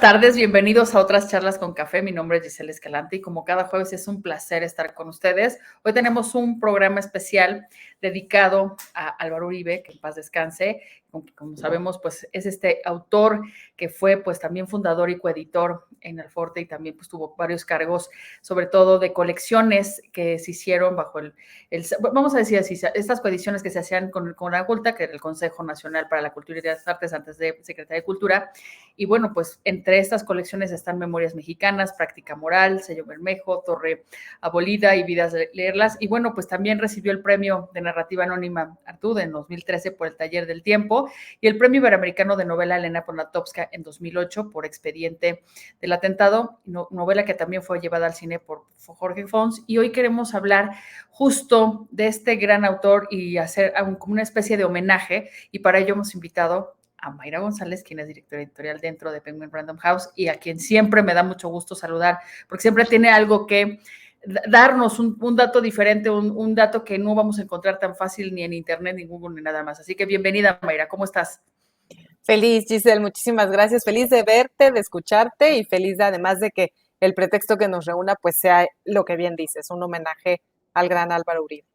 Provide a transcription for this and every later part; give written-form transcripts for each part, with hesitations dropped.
tardes, bienvenidos a otras charlas con café. Mi nombre es Giselle Escalante y como cada jueves es un placer estar con ustedes. Hoy tenemos un programa especial dedicado a Álvaro Uribe, que en paz descanse. Como sabemos, pues es este autor que fue pues también fundador y coeditor en El Forte y también pues tuvo varios cargos, sobre todo de colecciones que se hicieron bajo vamos a decir así, estas coediciones que se hacían con la CULTA, que era el Consejo Nacional para la Cultura y las Artes antes de Secretaría de Cultura. Y bueno, pues entre estas colecciones están Memorias Mexicanas, Práctica Moral, Sello Bermejo, Torre Abolida y Vidas de Leerlas. Y bueno, pues también recibió el premio de narrativa anónima Artud en 2013 por El Taller del Tiempo y el premio iberoamericano de novela Elena Poniatowska en 2008 por Expediente del Atentado, novela que también fue llevada al cine por Jorge Fons. Y hoy queremos hablar justo de este gran autor y hacer como una especie de homenaje, y para ello hemos invitado a Mayra González, quien es directora editorial dentro de Penguin Random House y a quien siempre me da mucho gusto saludar, porque siempre tiene algo que darnos, un dato diferente, un dato que no vamos a encontrar tan fácil ni en internet, ni en Google, ni nada más. Así que bienvenida, Mayra, ¿cómo estás? Feliz, Giselle, muchísimas gracias. Feliz de verte, de escucharte y feliz además de que el pretexto que nos reúna pues sea lo que bien dices, un homenaje al gran Álvaro Uribe.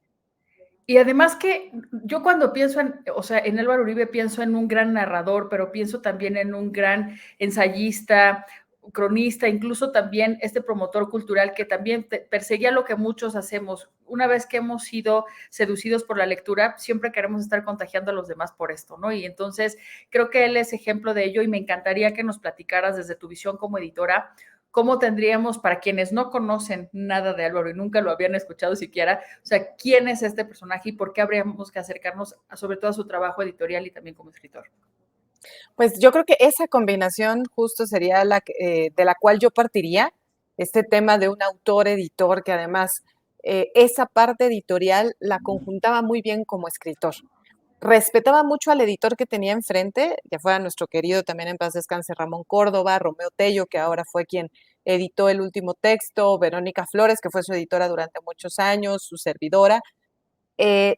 Y además que yo cuando pienso en Álvaro Uribe pienso en un gran narrador, pero pienso también en un gran ensayista, cronista, incluso también este promotor cultural que también perseguía lo que muchos hacemos. Una vez que hemos sido seducidos por la lectura, siempre queremos estar contagiando a los demás por esto, ¿no? Y entonces creo que él es ejemplo de ello y me encantaría que nos platicaras desde tu visión como editora. ¿Cómo tendríamos, para quienes no conocen nada de Álvaro y nunca lo habían escuchado siquiera, o sea, quién es este personaje y por qué habríamos que acercarnos sobre todo a su trabajo editorial y también como escritor? Pues yo creo que esa combinación justo sería de la cual yo partiría, este tema de un autor-editor que además esa parte editorial la conjuntaba muy bien como escritor. Respetaba mucho al editor que tenía enfrente, ya fuera nuestro querido también en paz descanse Ramón Córdoba, Romeo Tello, que ahora fue quien editó el último texto, Verónica Flores, que fue su editora durante muchos años, su servidora, eh,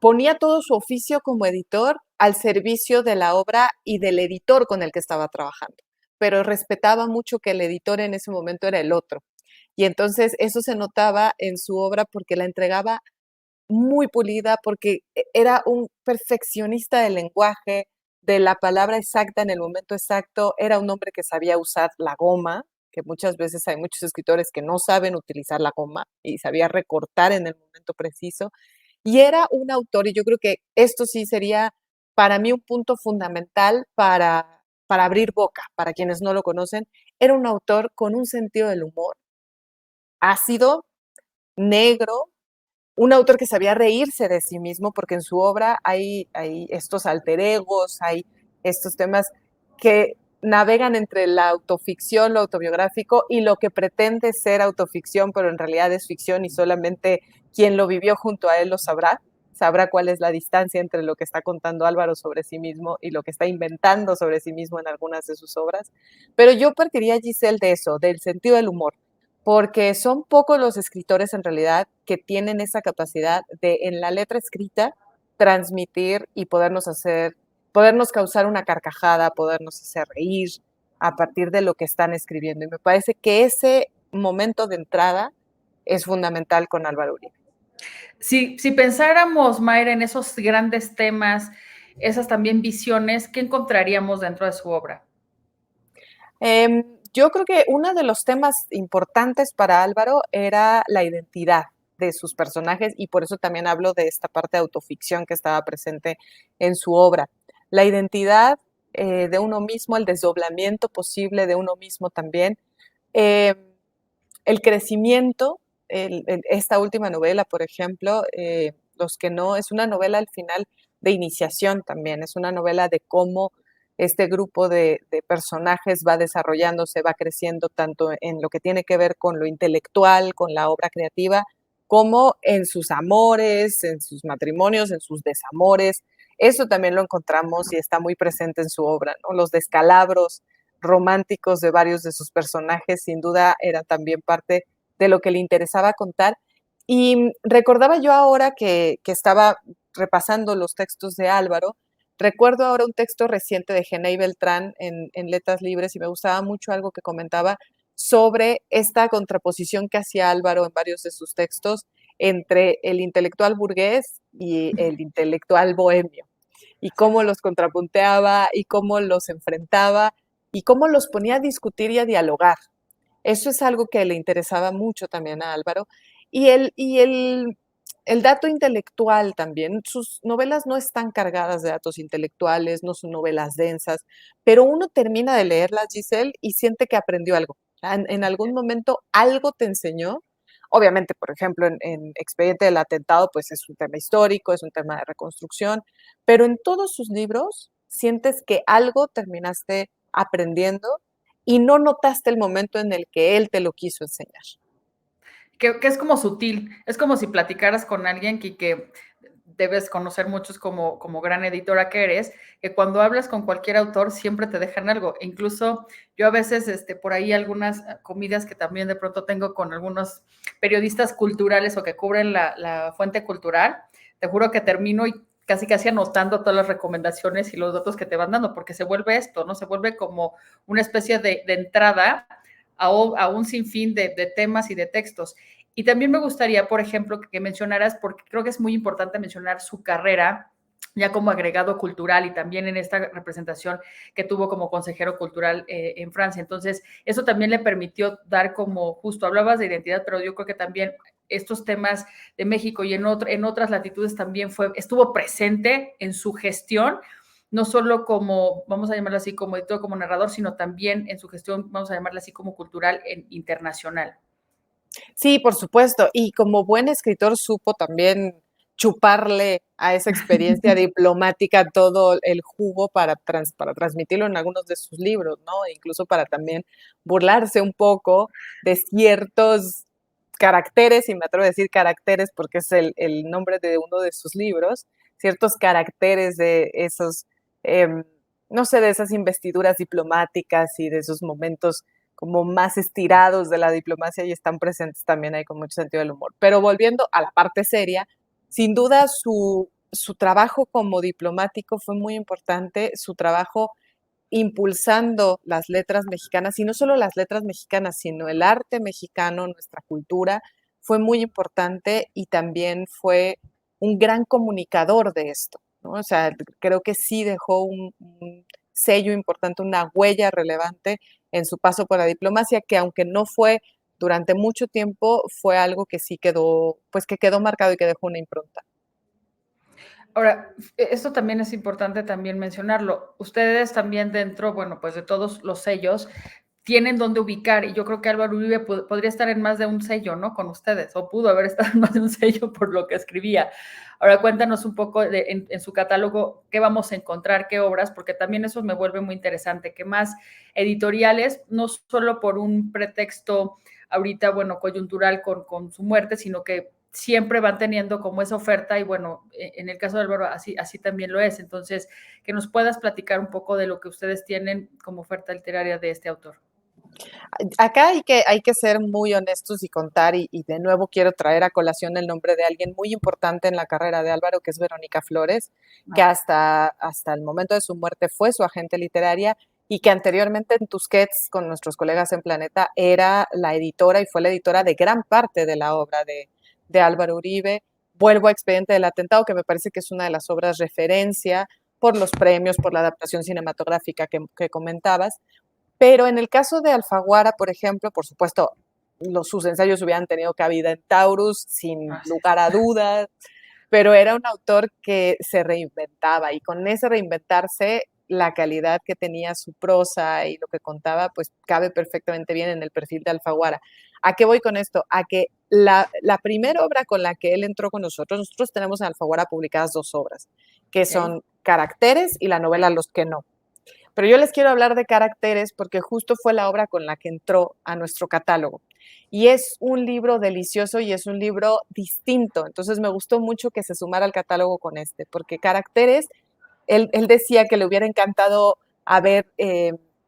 ponía todo su oficio como editor al servicio de la obra y del editor con el que estaba trabajando, pero respetaba mucho que el editor en ese momento era el otro. Y entonces eso se notaba en su obra porque la entregaba muy pulida, porque era un perfeccionista del lenguaje, de la palabra exacta en el momento exacto. Era un hombre que sabía usar la goma, que muchas veces hay muchos escritores que no saben utilizar la goma, y sabía recortar en el momento preciso. Y era un autor, y yo creo que esto sí sería para mí un punto fundamental para abrir boca, para quienes no lo conocen. Era un autor con un sentido del humor ácido, negro, un autor que sabía reírse de sí mismo, porque en su obra hay estos alter egos, hay estos temas que navegan entre la autoficción, lo autobiográfico y lo que pretende ser autoficción, pero en realidad es ficción y solamente quien lo vivió junto a él lo sabrá cuál es la distancia entre lo que está contando Álvaro sobre sí mismo y lo que está inventando sobre sí mismo en algunas de sus obras. Pero yo partiría, Giselle, de eso, del sentido del humor, porque son pocos los escritores en realidad que tienen esa capacidad de en la letra escrita transmitir y podernos causar una carcajada, podernos hacer reír a partir de lo que están escribiendo. Y me parece que ese momento de entrada es fundamental con Álvaro Uribe. Si pensáramos, Mayra, en esos grandes temas, esas también visiones, ¿qué encontraríamos dentro de su obra? Yo creo que uno de los temas importantes para Álvaro era la identidad de sus personajes y por eso también hablo de esta parte de autoficción que estaba presente en su obra. La identidad de uno mismo, el desdoblamiento posible de uno mismo también, eh, el crecimiento, esta última novela, por ejemplo, Los que no, es una novela al final de iniciación también, es una novela de cómo este grupo de personajes va desarrollándose, va creciendo tanto en lo que tiene que ver con lo intelectual, con la obra creativa, como en sus amores, en sus matrimonios, en sus desamores. Eso también lo encontramos y está muy presente en su obra, ¿no? Los descalabros románticos de varios de sus personajes, sin duda era también parte de lo que le interesaba contar. Y recordaba yo ahora que estaba repasando los textos de Álvaro, Recuerdo ahora un texto reciente de Genei Beltrán en Letras Libres y me gustaba mucho algo que comentaba sobre esta contraposición que hacía Álvaro en varios de sus textos entre el intelectual burgués y el intelectual bohemio, y cómo los contrapunteaba y cómo los enfrentaba y cómo los ponía a discutir y a dialogar. Eso es algo que le interesaba mucho también a Álvaro. Y el dato intelectual también, sus novelas no están cargadas de datos intelectuales, no son novelas densas, pero uno termina de leerlas, Giselle, y siente que aprendió algo. En algún momento algo te enseñó. Obviamente, por ejemplo, en Expediente del Atentado, pues es un tema histórico, es un tema de reconstrucción, pero en todos sus libros sientes que algo terminaste aprendiendo y no notaste el momento en el que él te lo quiso enseñar. Que es como sutil, es como si platicaras con alguien que debes conocer muchos como gran editora que eres, que cuando hablas con cualquier autor siempre te dejan algo. E incluso yo a veces, por ahí algunas comidas que también de pronto tengo con algunos periodistas culturales o que cubren la fuente cultural, te juro que termino y casi anotando todas las recomendaciones y los datos que te van dando, porque se vuelve esto, ¿no? Se vuelve como una especie de entrada a un sinfín de temas y de textos. Y también me gustaría, por ejemplo, que mencionaras, porque creo que es muy importante mencionar su carrera ya como agregado cultural y también en esta representación que tuvo como consejero cultural en Francia. Entonces, eso también le permitió dar como, justo hablabas de identidad, pero yo creo que también estos temas de México y en otras latitudes también estuvo presente en su gestión, no solo como, vamos a llamarlo así, como editor, como narrador, sino también en su gestión, vamos a llamarla así, como cultural internacional. Sí, por supuesto. Y como buen escritor supo también chuparle a esa experiencia diplomática todo el jugo para transmitirlo en algunos de sus libros, ¿no? E incluso para también burlarse un poco de ciertos caracteres, y me atrevo a decir caracteres porque es el nombre de uno de sus libros, ciertos caracteres de esos, em, no sé, de esas investiduras diplomáticas y de esos momentos como más estirados de la diplomacia y están presentes también ahí con mucho sentido del humor. Pero volviendo a la parte seria, sin duda su trabajo como diplomático fue muy importante, su trabajo impulsando las letras mexicanas, y no solo las letras mexicanas, sino el arte mexicano, nuestra cultura, fue muy importante y también fue un gran comunicador de esto, ¿no? O sea, creo que sí dejó un sello importante, una huella relevante en su paso por la diplomacia, que aunque no fue durante mucho tiempo, fue algo que sí quedó, pues que quedó marcado y que dejó una impronta. Ahora, esto también es importante también mencionarlo. Ustedes también dentro, bueno, pues de todos los sellos, tienen dónde ubicar, y yo creo que Álvaro Uribe podría estar en más de un sello, ¿no? Con ustedes, o pudo haber estado en más de un sello por lo que escribía. Ahora cuéntanos un poco en su catálogo qué vamos a encontrar, qué obras, porque también eso me vuelve muy interesante, que más editoriales, no solo por un pretexto ahorita, bueno, coyuntural con su muerte, sino que siempre van teniendo como esa oferta y bueno, en el caso de Álvaro así también lo es. Entonces, que nos puedas platicar un poco de lo que ustedes tienen como oferta literaria de este autor. Acá hay que ser muy honestos y contar, y de nuevo quiero traer a colación el nombre de alguien muy importante en la carrera de Álvaro, que es Verónica Flores, que hasta el momento de su muerte fue su agente literaria y que anteriormente en Tusquets, con nuestros colegas en Planeta, era la editora y fue la editora de gran parte de la obra de Álvaro Uribe. Vuelvo a Expediente del Atentado, que me parece que es una de las obras referencia por los premios, por la adaptación cinematográfica que comentabas. Pero en el caso de Alfaguara, por ejemplo, por supuesto, sus ensayos hubieran tenido cabida en Taurus, sin Gracias. lugar a dudas, pero era un autor que se reinventaba, y con ese reinventarse, la calidad que tenía su prosa y lo que contaba, pues cabe perfectamente bien en el perfil de Alfaguara. ¿A qué voy con esto? A que la primera obra con la que él entró con nosotros tenemos en Alfaguara publicadas dos obras, que Okay. son Caracteres y la novela Los que no. Pero yo les quiero hablar de Caracteres porque justo fue la obra con la que entró a nuestro catálogo. Y es un libro delicioso y es un libro distinto. Entonces me gustó mucho que se sumara al catálogo con este, porque Caracteres, él decía que le hubiera encantado haber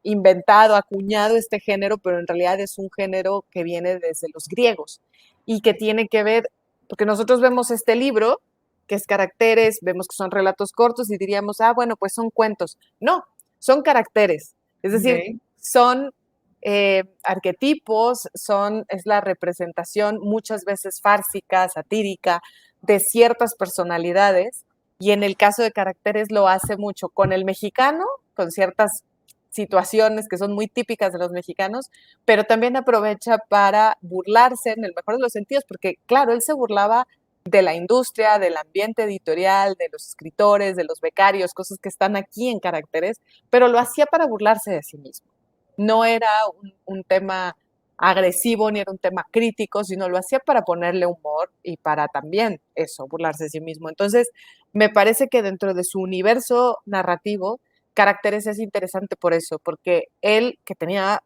inventado, acuñado este género, pero en realidad es un género que viene desde los griegos y que tiene que ver, porque nosotros vemos este libro ¿qué es caracteres? Vemos que son relatos cortos y diríamos, ah, bueno, pues son cuentos. No, son caracteres. Es decir, Ok. son arquetipos, es la representación muchas veces fársica, satírica, de ciertas personalidades, y en el caso de caracteres lo hace mucho con el mexicano, con ciertas situaciones que son muy típicas de los mexicanos, pero también aprovecha para burlarse en el mejor de los sentidos, porque claro, él se burlaba de la industria, del ambiente editorial, de los escritores, de los becarios, cosas que están aquí en caracteres, pero lo hacía para burlarse de sí mismo. No era un tema agresivo ni era un tema crítico, sino lo hacía para ponerle humor y para también eso, burlarse de sí mismo. Entonces, me parece que dentro de su universo narrativo, Caracteres es interesante por eso, porque él que tenía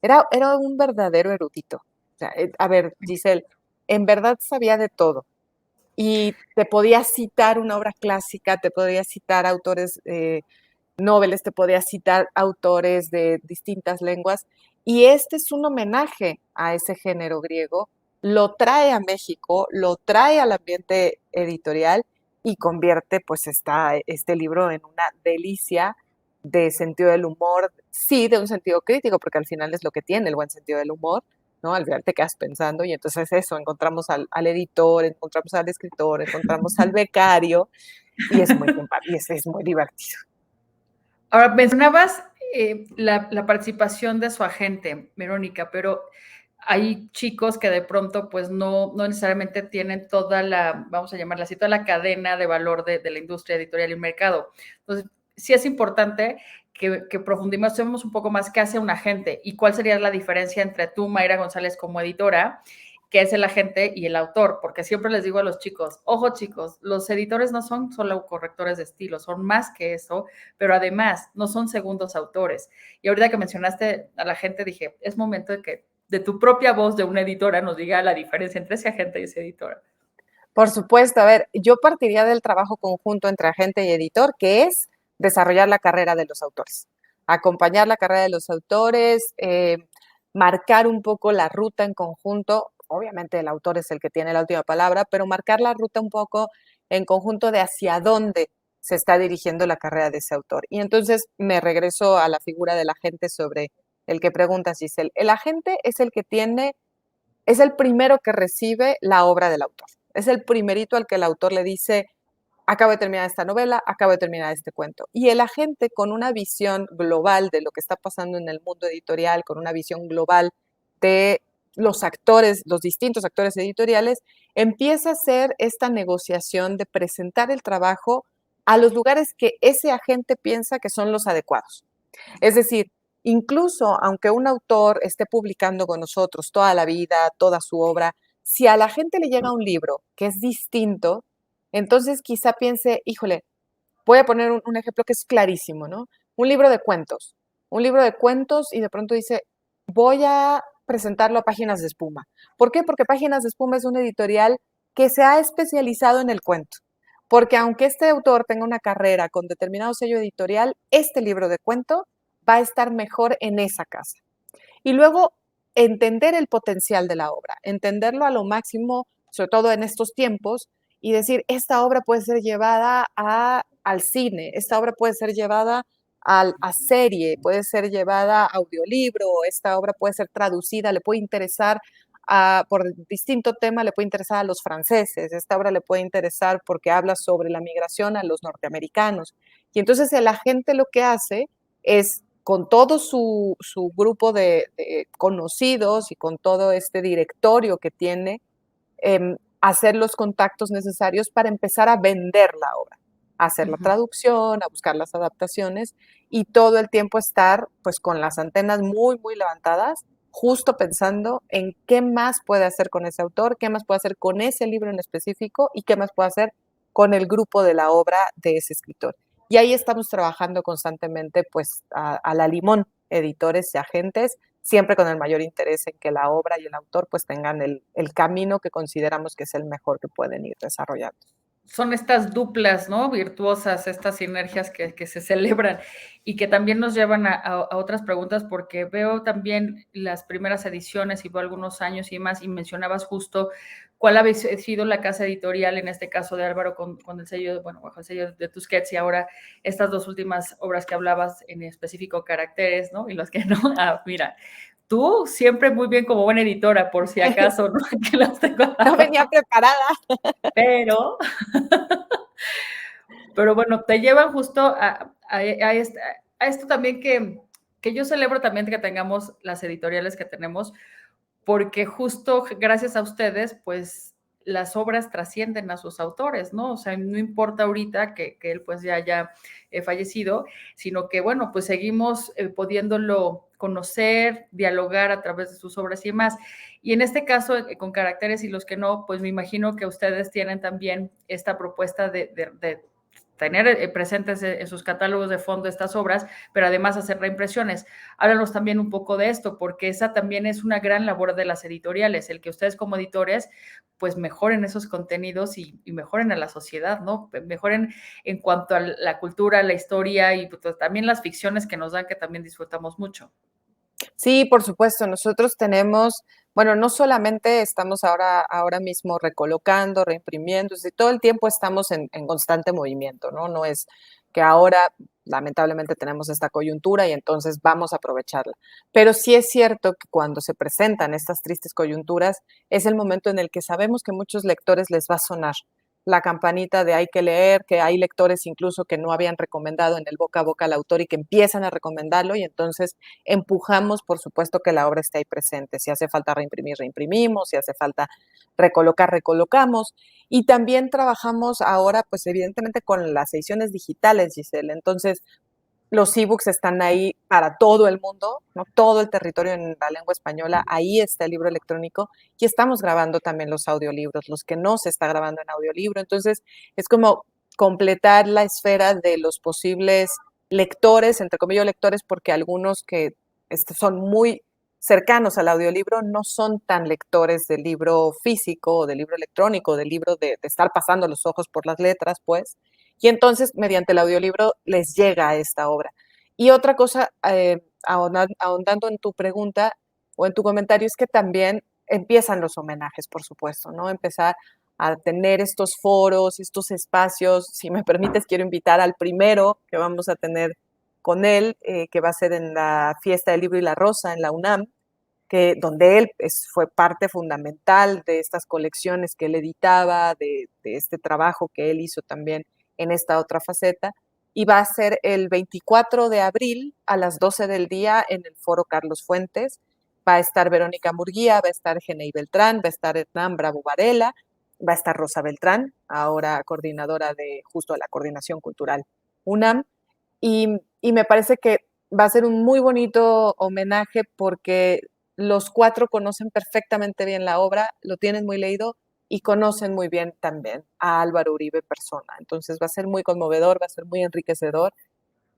era un verdadero erudito. O sea, a ver, Giselle, en verdad sabía de todo y te podía citar una obra clásica, te podía citar autores noveles, te podía citar autores de distintas lenguas, y este es un homenaje a ese género griego, lo trae a México, lo trae al ambiente editorial y convierte pues este libro en una delicia de sentido del humor, sí, de un sentido crítico, porque al final es lo que tiene el buen sentido del humor, ¿no? Al final te quedas pensando y entonces eso, encontramos al editor, encontramos al escritor, encontramos al becario y es muy simpático, y es muy divertido. Ahora, mencionabas la participación de su agente, Verónica, pero hay chicos que de pronto pues no necesariamente tienen toda la, vamos a llamarla así, toda la cadena de valor de la industria editorial y mercado. Entonces, sí es importante que profundicemos un poco más qué hace un agente y cuál sería la diferencia entre tú, Mayra González, como editora, que es el agente y el autor, porque siempre les digo a los chicos, ojo chicos, los editores no son solo correctores de estilo, son más que eso, pero además no son segundos autores. Y ahorita que mencionaste a la gente, dije, es momento de que de tu propia voz de una editora nos diga la diferencia entre ese agente y esa editora. Por supuesto, a ver, yo partiría del trabajo conjunto entre agente y editor, que es desarrollar la carrera de los autores, acompañar la carrera de los autores, marcar un poco la ruta en conjunto. Obviamente el autor es el que tiene la última palabra, pero marcar la ruta un poco en conjunto de hacia dónde se está dirigiendo la carrera de ese autor. Y entonces me regreso a la figura del agente sobre el que preguntas, Giselle. El agente es el que es el primero que recibe la obra del autor. Es el primerito al que el autor le dice, acabo de terminar esta novela, acabo de terminar este cuento. Y el agente con una visión global de lo que está pasando en el mundo editorial, con una visión global de los actores, los distintos actores editoriales, empieza a hacer esta negociación de presentar el trabajo a los lugares que ese agente piensa que son los adecuados. Es decir, incluso aunque un autor esté publicando con nosotros toda la vida, toda su obra, si a la gente le llega un libro que es distinto, entonces quizá piense, híjole, voy a poner un ejemplo que es clarísimo, ¿no? Un libro de cuentos, un libro de cuentos y de pronto dice, voy a presentarlo a Páginas de Espuma. ¿Por qué? Porque Páginas de Espuma es un editorial que se ha especializado en el cuento. Porque aunque este autor tenga una carrera con determinado sello editorial, este libro de cuento va a estar mejor en esa casa. Y luego entender el potencial de la obra, entenderlo a lo máximo, sobre todo en estos tiempos, y decir, esta obra puede ser llevada al cine, esta obra puede ser llevada a serie, puede ser llevada a audiolibro, esta obra puede ser traducida, le puede interesar por distinto tema, le puede interesar a los franceses, esta obra le puede interesar porque habla sobre la migración a los norteamericanos. Y entonces el agente lo que hace es con todo su grupo de conocidos y con todo este directorio que tiene, hacer los contactos necesarios para empezar a vender la obra, a hacer la traducción, a buscar las adaptaciones y todo el tiempo estar pues con las antenas muy, muy levantadas, justo pensando en qué más puede hacer con ese autor, qué más puede hacer con ese libro en específico y qué más puede hacer con el grupo de la obra de ese escritor. Y ahí estamos trabajando constantemente pues a la limón, editores y agentes, siempre con el mayor interés en que la obra y el autor pues tengan el camino que consideramos que es el mejor que pueden ir desarrollando. Son estas duplas, ¿no? Virtuosas, estas sinergias que se celebran y que también nos llevan a otras preguntas, porque veo también las primeras ediciones y veo algunos años y más, y mencionabas justo ¿Cuál ha sido la casa editorial, en este caso de Álvaro, con el sello, bueno, bajo el sello de Tusquets, y ahora estas dos últimas obras que hablabas, en específico Caracteres, ¿no? Y los que no, mira, tú siempre muy bien como buena editora, por si acaso, ¿no? Que las tengo. No venía preparada. Pero, pero bueno, te llevan justo a esto también que yo celebro también que tengamos las editoriales que tenemos, porque justo gracias a ustedes, pues las obras trascienden a sus autores, ¿no? O sea, no importa ahorita que él pues ya haya fallecido, sino que bueno, pues seguimos pudiéndolo conocer, dialogar a través de sus obras y demás. Y en este caso, con Caracteres y los que no, pues me imagino que ustedes tienen también esta propuesta de tener presentes en sus catálogos de fondo estas obras, pero además hacer reimpresiones. Háblanos también un poco de esto, porque esa también es una gran labor de las editoriales, el que ustedes como editores pues mejoren esos contenidos y mejoren a la sociedad, ¿no? Mejoren en cuanto a la cultura, la historia y pues, también las ficciones que nos dan, que también disfrutamos mucho. Sí, por supuesto, nosotros tenemos, bueno, no solamente estamos ahora mismo recolocando, reimprimiendo, todo el tiempo estamos en constante movimiento, ¿no? No es que ahora lamentablemente tenemos esta coyuntura y entonces vamos a aprovecharla. Pero sí es cierto que cuando se presentan estas tristes coyunturas es el momento en el que sabemos que muchos lectores les va a sonar la campanita de hay que leer, que hay lectores incluso que no habían recomendado en el boca a boca al autor y que empiezan a recomendarlo y entonces empujamos, por supuesto, que la obra esté ahí presente. Si hace falta reimprimir, reimprimimos, si hace falta recolocar, recolocamos. Y también trabajamos ahora, pues evidentemente con las ediciones digitales, Giselle. Entonces, los ebooks están ahí para todo el mundo, ¿no? Todo el territorio en la lengua española, ahí está el libro electrónico y estamos grabando también los audiolibros, los que no se está grabando en audiolibro. Entonces, es como completar la esfera de los posibles lectores, entre comillas lectores, porque algunos que son muy cercanos al audiolibro no son tan lectores del libro físico o del libro electrónico, del libro de estar pasando los ojos por las letras, pues. Y entonces, mediante el audiolibro, les llega a esta obra. Y otra cosa, ahondando en tu pregunta o en tu comentario, es que también empiezan los homenajes, por supuesto, ¿no? Empezar a tener estos foros, estos espacios. Si me permites, quiero invitar al primero que vamos a tener con él, que va a ser en la Fiesta del Libro y la Rosa en la UNAM, donde él fue parte fundamental de estas colecciones que él editaba, de este trabajo que él hizo también en esta otra faceta, y va a ser el 24 de abril a las 12 del día en el Foro Carlos Fuentes. Va a estar Verónica Murguía, va a estar Genei Beltrán, va a estar Hernán Bravo Varela, va a estar Rosa Beltrán, ahora coordinadora de justo la Coordinación Cultural UNAM, y me parece que va a ser un muy bonito homenaje porque los cuatro conocen perfectamente bien la obra, lo tienen muy leído y conocen muy bien también a Álvaro Uribe persona. Entonces va a ser muy conmovedor, va a ser muy enriquecedor,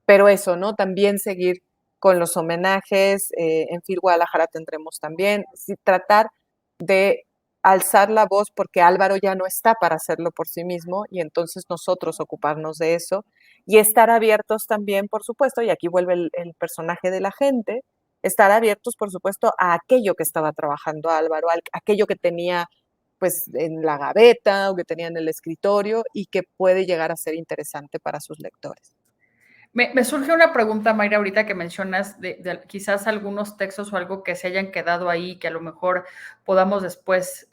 pero eso, ¿no? También seguir con los homenajes, en FIL Guadalajara tendremos también, sí, tratar de alzar la voz porque Álvaro ya no está para hacerlo por sí mismo y entonces nosotros ocuparnos de eso y estar abiertos también, por supuesto, y aquí vuelve el personaje de la gente, estar abiertos, por supuesto, a aquello que estaba trabajando Álvaro, aquello que tenía pues en la gaveta o que tenía en el escritorio y que puede llegar a ser interesante para sus lectores. Me surge una pregunta, Mayra, ahorita que mencionas de quizás algunos textos o algo que se hayan quedado ahí, que a lo mejor podamos después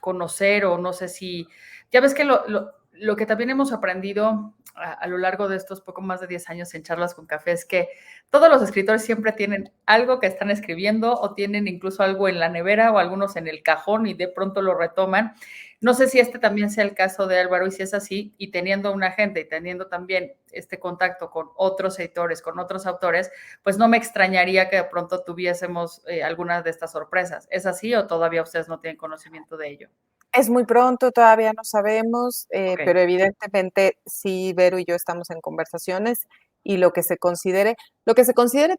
conocer o no sé si, ya ves que lo que también hemos aprendido a lo largo de estos poco más de 10 años en charlas con café es que todos los escritores siempre tienen algo que están escribiendo o tienen incluso algo en la nevera o algunos en el cajón y de pronto lo retoman. No sé si este también sea el caso de Álvaro y si es así, y teniendo una agenda y teniendo también este contacto con otros editores, con otros autores, pues no me extrañaría que de pronto tuviésemos algunas de estas sorpresas. ¿Es así o todavía ustedes no tienen conocimiento de ello? Es muy pronto, todavía no sabemos, Ok. pero evidentemente sí, Vero y yo estamos en conversaciones y lo que se considere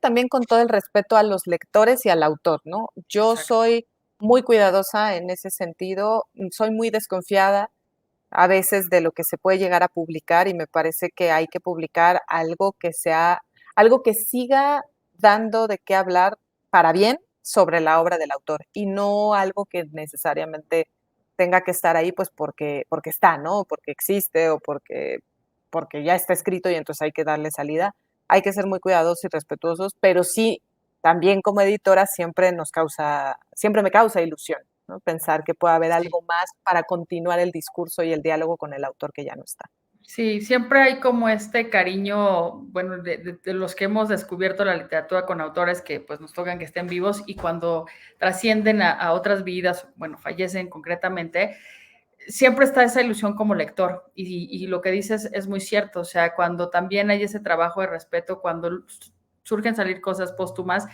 también con todo el respeto a los lectores y al autor, ¿no? Yo Exacto. soy muy cuidadosa en ese sentido, soy muy desconfiada a veces de lo que se puede llegar a publicar y me parece que hay que publicar algo que siga dando de qué hablar para bien sobre la obra del autor y no algo que necesariamente tenga que estar ahí pues porque está, ¿no? Porque existe o porque ya está escrito y entonces hay que darle salida. Hay que ser muy cuidadosos y respetuosos, pero sí, también como editora siempre me causa ilusión, ¿no? Pensar que puede haber Sí. algo más para continuar el discurso y el diálogo con el autor que ya no está. Sí, siempre hay como este cariño, bueno, de los que hemos descubierto la literatura con autores que pues nos tocan que estén vivos y cuando trascienden a otras vidas, bueno, fallecen concretamente, siempre está esa ilusión como lector y lo que dices es muy cierto, o sea, cuando también hay ese trabajo de respeto, cuando surgen salir cosas póstumas,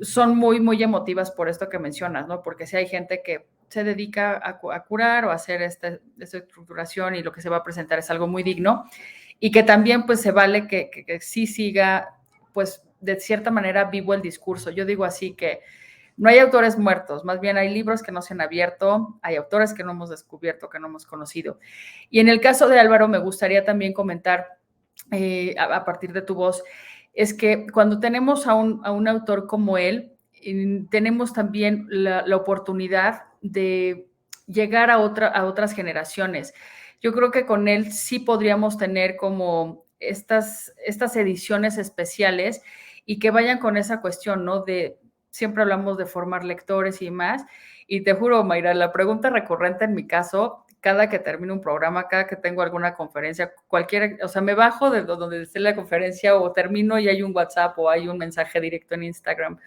son muy, muy emotivas por esto que mencionas, ¿no? Porque si hay gente que se dedica a curar o a hacer esta estructuración y lo que se va a presentar es algo muy digno y que también pues se vale que sí siga pues de cierta manera vivo el discurso. Yo digo así que no hay autores muertos, más bien hay libros que no se han abierto, hay autores que no hemos descubierto, que no hemos conocido. Y en el caso de Álvaro me gustaría también comentar a partir de tu voz, es que cuando tenemos a un autor como él, tenemos también la oportunidad de llegar a otras generaciones. Yo creo que con él sí podríamos tener como estas ediciones especiales y que vayan con esa cuestión, ¿no? De siempre hablamos de formar lectores y más. Y te juro, Mayra, la pregunta recurrente en mi caso, cada que termino un programa, cada que tengo alguna conferencia, cualquier, o sea, me bajo de donde esté la conferencia o termino y hay un WhatsApp o hay un mensaje directo en Instagram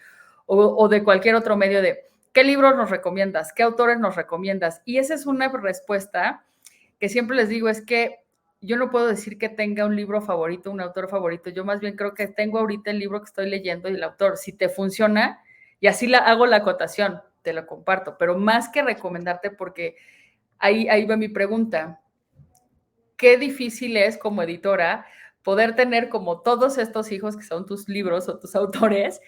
o de cualquier otro medio de ¿qué libros nos recomiendas? ¿Qué autores nos recomiendas? Y esa es una respuesta que siempre les digo, es que yo no puedo decir que tenga un libro favorito, un autor favorito, yo más bien creo que tengo ahorita el libro que estoy leyendo y el autor, si te funciona, y así hago la acotación, te lo comparto, pero más que recomendarte, porque ahí va mi pregunta, qué difícil es como editora poder tener como todos estos hijos que son tus libros o tus autores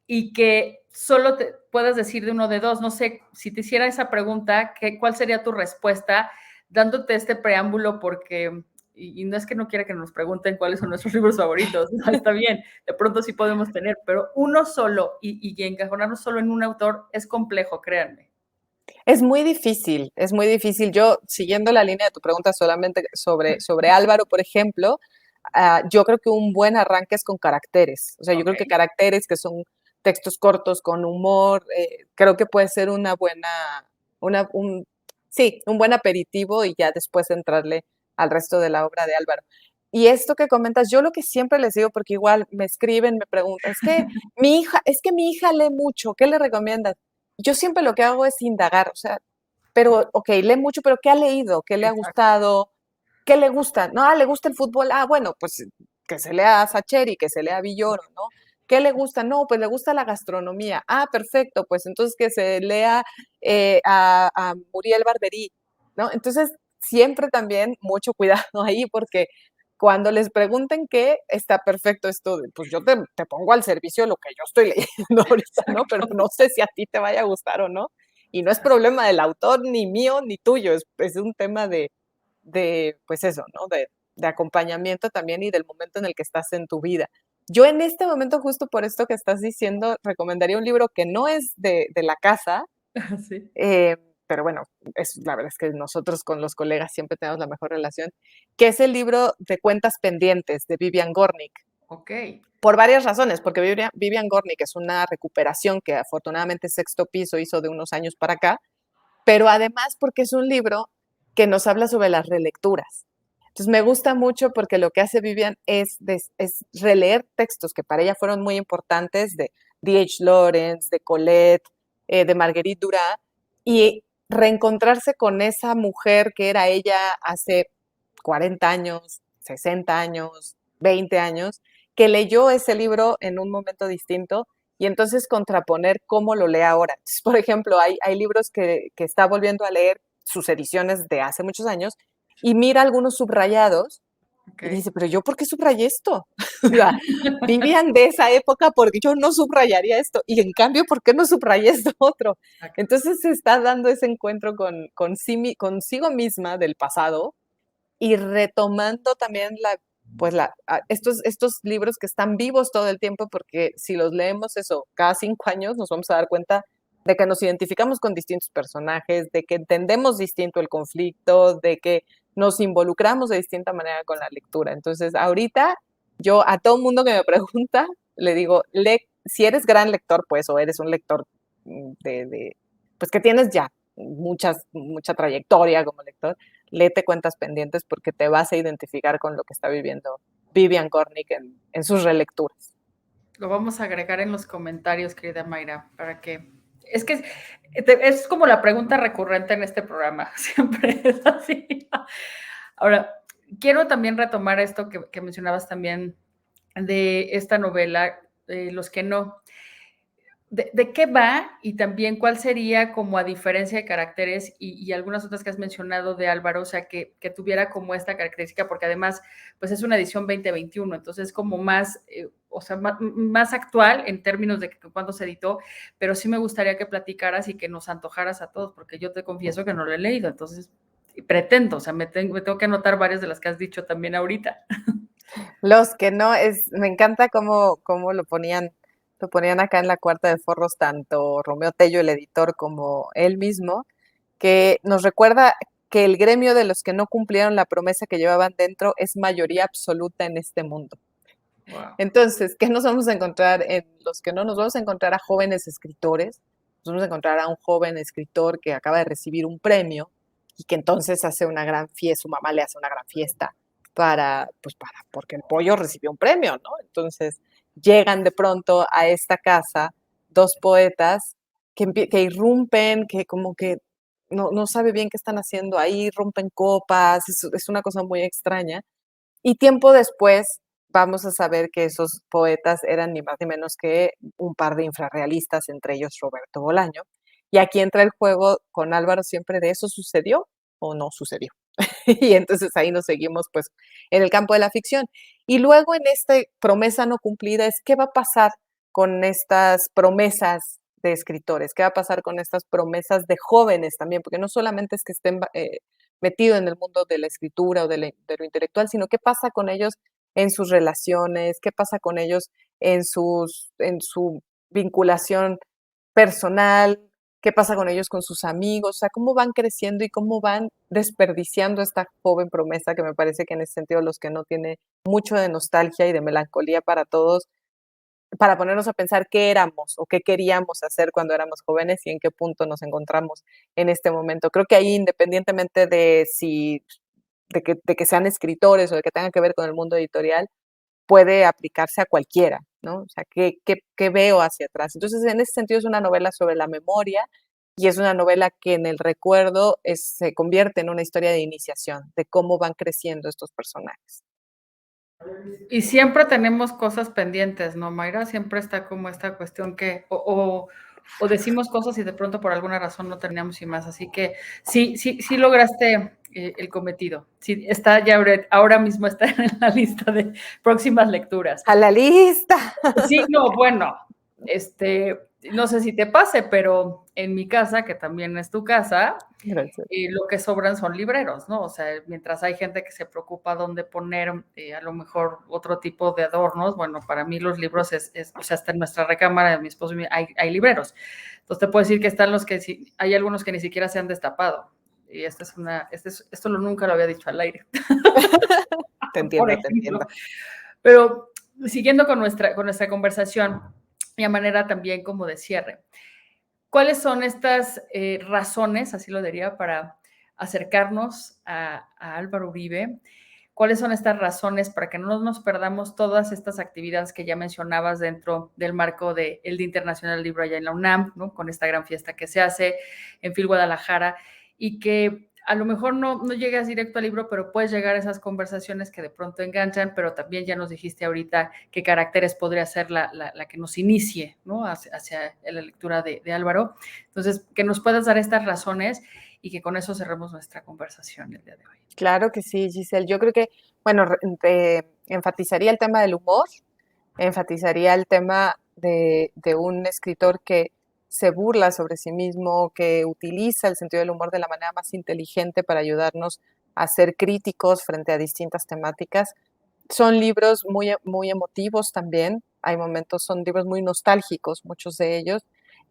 y que solo te puedas decir de uno de dos. No sé, si te hiciera esa pregunta, ¿cuál sería tu respuesta dándote este preámbulo? Porque, y no es que no quiera que nos pregunten cuáles son nuestros libros favoritos, no, está bien, de pronto sí podemos tener, pero uno solo y encajonarnos solo en un autor es complejo, créanme. Es muy difícil, es muy difícil. Yo, siguiendo la línea de tu pregunta solamente sobre Álvaro, por ejemplo, yo creo que un buen arranque es con caracteres. O sea, yo Ok, creo que caracteres que son textos cortos con humor, creo que puede ser una buena, sí, un buen aperitivo y ya después entrarle al resto de la obra de Álvaro. Y esto que comentas, yo lo que siempre les digo, porque igual me escriben, me preguntan, es que mi hija lee mucho, ¿qué le recomiendas? Yo siempre lo que hago es indagar, o sea, pero, ok, lee mucho, pero ¿qué ha leído? ¿Qué le ha exacto. gustado? ¿Qué le gusta? No, le gusta el fútbol. Bueno, pues que se lea a Sacheri, que se lea Villoro, ¿no? ¿Qué le gusta? No, pues le gusta la gastronomía. Perfecto, pues entonces que se lea a Muriel Barberí, ¿no? Entonces, siempre también mucho cuidado ahí, porque cuando les pregunten qué, está perfecto esto, pues yo te pongo al servicio lo que yo estoy leyendo ahorita, ¿no? Pero no sé si a ti te vaya a gustar o no. Y no es problema del autor, ni mío, ni tuyo, es un tema pues eso, ¿no? De acompañamiento también y del momento en el que estás en tu vida. Yo en este momento, justo por esto que estás diciendo, recomendaría un libro que no es de la casa, Sí, eh, pero bueno, la verdad es que nosotros con los colegas siempre tenemos la mejor relación, que es el libro de Cuentas Pendientes de Vivian Gornick. ok. Por varias razones, porque Vivian Gornick es una recuperación que afortunadamente Sexto Piso hizo de unos años para acá, pero además porque es un libro que nos habla sobre las relecturas. Entonces me gusta mucho porque lo que hace Vivian es releer textos que para ella fueron muy importantes de D.H. Lawrence, de Colette, de Marguerite Duras, y reencontrarse con esa mujer que era ella hace 40 años, 60 años, 20 años, que leyó ese libro en un momento distinto y entonces contraponer cómo lo lee ahora. Entonces, por ejemplo, hay libros que está volviendo a leer sus ediciones de hace muchos años y mira algunos subrayados Ok. y dice, pero yo, ¿por qué subrayé esto? O sea, vivían de esa época porque yo no subrayaría esto y en cambio, ¿por qué no subrayé esto otro? Exacto. Entonces se está dando ese encuentro consigo misma del pasado y retomando también estos libros que están vivos todo el tiempo, porque si los leemos eso cada 5 años, nos vamos a dar cuenta de que nos identificamos con distintos personajes, de que entendemos distinto el conflicto, de que nos involucramos de distinta manera con la lectura. Entonces, ahorita yo a todo mundo que me pregunta, le digo, si eres gran lector, pues, o eres un lector pues que tienes ya mucha trayectoria como lector, léete Cuentas Pendientes porque te vas a identificar con lo que está viviendo Vivian Gornick en sus relecturas. Lo vamos a agregar en los comentarios, querida Mayra, para que... Es que es como la pregunta recurrente en este programa, siempre es así. Ahora, quiero también retomar esto que mencionabas también de esta novela, Los que no. ¿De qué va? Y también cuál sería como a diferencia de caracteres y algunas otras que has mencionado de Álvaro, o sea, que tuviera como esta característica, porque además, pues es una edición 2021, entonces como más, o sea, más actual en términos de cuándo se editó, pero sí me gustaría que platicaras y que nos antojaras a todos, porque yo te confieso que no lo he leído, entonces pretendo, o sea, me tengo que anotar varias de las que has dicho también ahorita. Los que no, me encanta cómo lo ponían acá en la Cuarta de Forros, tanto Romeo Tello, el editor, como él mismo, que nos recuerda que el gremio de los que no cumplieron la promesa que llevaban dentro es mayoría absoluta en este mundo. Wow. Entonces, ¿qué nos vamos a encontrar en los que no? Nos vamos a encontrar a jóvenes escritores, nos vamos a encontrar a un joven escritor que acaba de recibir un premio y que entonces hace una gran fiesta, su mamá le hace una gran fiesta porque el pollo recibió un premio, ¿no? Entonces, llegan de pronto a esta casa dos poetas que irrumpen, que como que no sabe bien qué están haciendo ahí, rompen copas, es una cosa muy extraña. Y tiempo después vamos a saber que esos poetas eran ni más ni menos que un par de infrarrealistas, entre ellos Roberto Bolaño. Y aquí entra el juego con Álvaro siempre de eso sucedió o no sucedió. Y entonces ahí nos seguimos pues en el campo de la ficción. Y luego en esta promesa no cumplida es qué va a pasar con estas promesas de escritores, qué va a pasar con estas promesas de jóvenes también, porque no solamente es que estén metidos en el mundo de la escritura o de lo intelectual, sino qué pasa con ellos en sus relaciones, qué pasa con ellos en su vinculación personal, qué pasa con ellos, con sus amigos, o sea, cómo van creciendo y cómo van desperdiciando esta joven promesa, que me parece que en ese sentido los que no tiene mucho de nostalgia y de melancolía para todos, para ponernos a pensar qué éramos o qué queríamos hacer cuando éramos jóvenes y en qué punto nos encontramos en este momento. Creo que ahí, independientemente de que sean escritores o de que tengan que ver con el mundo editorial, puede aplicarse a cualquiera, ¿no? O sea, ¿qué veo hacia atrás? Entonces, en ese sentido es una novela sobre la memoria y es una novela que en el recuerdo se convierte en una historia de iniciación, de cómo van creciendo estos personajes. Y siempre tenemos cosas pendientes, ¿no, Mayra? Siempre está como esta cuestión que o decimos cosas y de pronto por alguna razón no terminamos y más. Así que sí lograste el cometido. Sí, está ya ahora mismo está en la lista de próximas lecturas. ¡A la lista! Sí, no, bueno, no sé si te pase, pero en mi casa, que también es tu casa, Gracias. lo que sobran son libreros, ¿no? O sea, mientras hay gente que se preocupa dónde poner a lo mejor otro tipo de adornos, bueno, para mí los libros o sea, hasta en nuestra recámara de mi esposo hay libreros. Entonces te puedo decir que están los que hay algunos que ni siquiera se han destapado. Y esto nunca lo había dicho al aire. Te Por entiendo, te ejemplo. entiendo. Pero siguiendo con nuestra conversación y a manera también como de cierre, ¿cuáles son estas razones, así lo diría, para acercarnos a Álvaro Uribe? ¿Cuáles son estas razones para que no nos perdamos todas estas actividades que ya mencionabas dentro del marco del Día Internacional del Libro allá en la UNAM, ¿no? Con esta gran fiesta que se hace en FIL Guadalajara y que a lo mejor no llegas directo al libro, pero puedes llegar a esas conversaciones que de pronto enganchan, pero también ya nos dijiste ahorita qué caracteres podría ser la que nos inicie, ¿no? Hacia la lectura de Álvaro. Entonces, que nos puedas dar estas razones y que con eso cerremos nuestra conversación el día de hoy. Claro que sí, Giselle. Yo creo que, bueno, enfatizaría el tema del humor, enfatizaría el tema de un escritor que se burla sobre sí mismo, que utiliza el sentido del humor de la manera más inteligente para ayudarnos a ser críticos frente a distintas temáticas. Son libros muy emotivos también, hay momentos, son libros muy nostálgicos, muchos de ellos,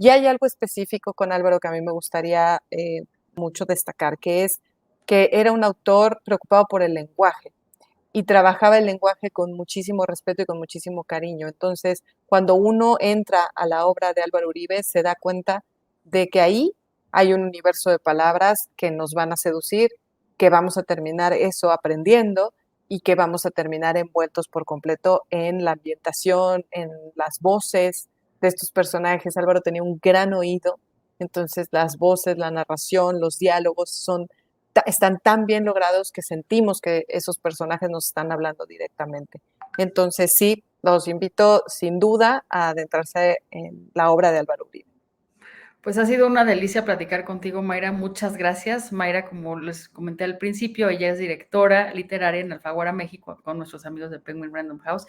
Y hay algo específico con Álvaro que a mí me gustaría mucho destacar, que es que era un autor preocupado por el lenguaje y trabajaba el lenguaje con muchísimo respeto y con muchísimo cariño. Entonces, cuando uno entra a la obra de Álvaro Uribe, se da cuenta de que ahí hay un universo de palabras que nos van a seducir, que vamos a terminar eso aprendiendo y que vamos a terminar envueltos por completo en la ambientación, en las voces de estos personajes. Álvaro tenía un gran oído, entonces las voces, la narración, los diálogos están tan bien logrados que sentimos que esos personajes nos están hablando directamente. Entonces sí, los invito sin duda a adentrarse en la obra de Álvaro Uribe. Pues ha sido una delicia platicar contigo, Mayra. Muchas gracias. Mayra, como les comenté al principio, ella es directora literaria en Alfaguara, México, con nuestros amigos de Penguin Random House.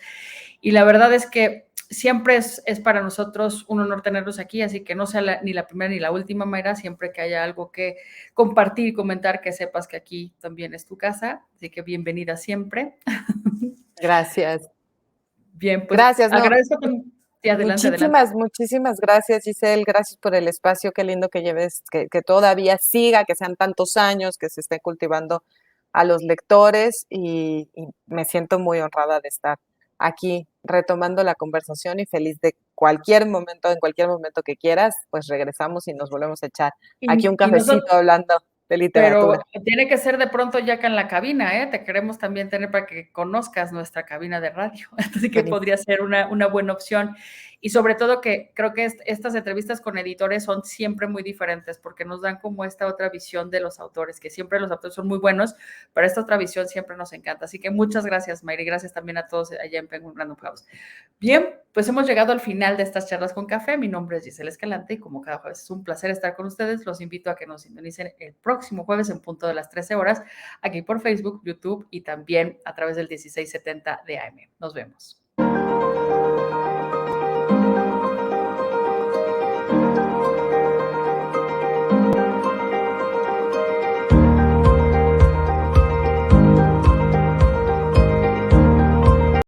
Y la verdad es que siempre es para nosotros un honor tenerlos aquí, así que no sea ni la primera ni la última, Mayra. Siempre que haya algo que compartir y comentar, que sepas que aquí también es tu casa. Así que bienvenida siempre. Gracias. Bien, pues Gracias, no. agradezco. Sí, adelante, adelante. Muchísimas gracias, Giselle. Gracias por el espacio. Qué lindo que lleves, que todavía siga, que sean tantos años, que se esté cultivando a los lectores y me siento muy honrada de estar aquí retomando la conversación y feliz de en cualquier momento que quieras, pues regresamos y nos volvemos a echar aquí un Y nosotros, cafecito hablando de literatura. pero tiene que ser de pronto ya acá en la cabina, ¿eh? Te queremos también tener para que conozcas nuestra cabina de radio. Así que Buenísimo. podría ser una buena opción. Y sobre todo que creo que estas entrevistas con editores son siempre muy diferentes porque nos dan como esta otra visión de los autores, que siempre los autores son muy buenos, pero esta otra visión siempre nos encanta. Así que muchas gracias, Mayra, y gracias también a todos allá en Penguin Random House. Bien, pues hemos llegado al final de estas charlas con café. Mi nombre es Giselle Escalante y como cada jueves es un placer estar con ustedes. Los invito a que nos sintonicen el próximo jueves en punto de las 13 horas, aquí por Facebook, YouTube y también a través del 1670 de AM. Nos vemos.